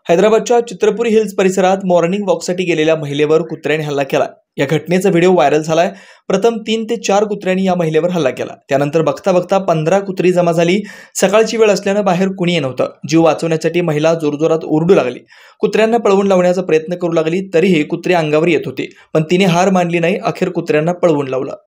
हैदराबादच्या चित्रपुरी हिल्स परिसरात मॉर्निंग वॉकसाठी गेलेल्या महिलेवर कुत्र्याने हल्ला केला। या घटनेचा व्हिडिओ व्हायरल झालाय। प्रथम 3 ते 4 कुत्र्यांनी या महिलेवर हल्ला केला। त्यानंतर बघता बघता 15 कुत्री जमा झाली। सकाळची वेळ असल्याने बाहेर कुणी नव्हतं। जीव वाचवण्यासाठी महिला जोरजोरात ओरडू लागली। कुत्र्यांना पळवून लावण्याचा प्रयत्न करू लागली, तरीही कुत्रे अंगावर येत होते, पण तिने हार मानली नाही। अखेर कुत्र्यांना पळवून लावलं।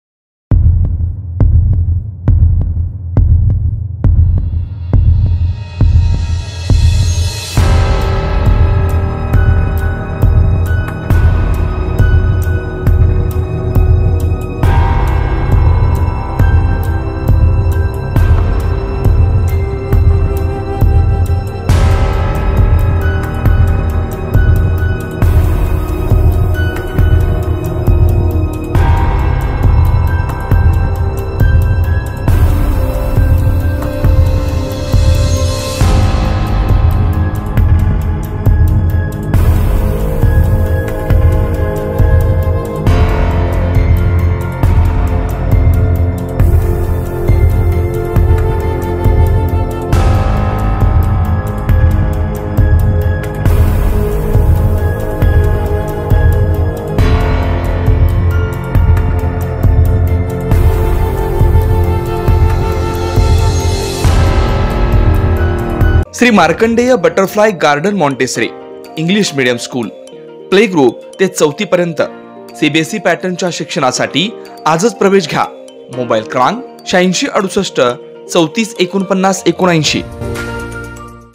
Shri Markandeya butterfly garden Montessori English medium school play group ते 4थी पर्यंत सीबीएसई पॅटर्नच्या शिक्षणासाठी आजच प्रवेश घ्या। मोबाईल क्रमांक 8668 34 49 79।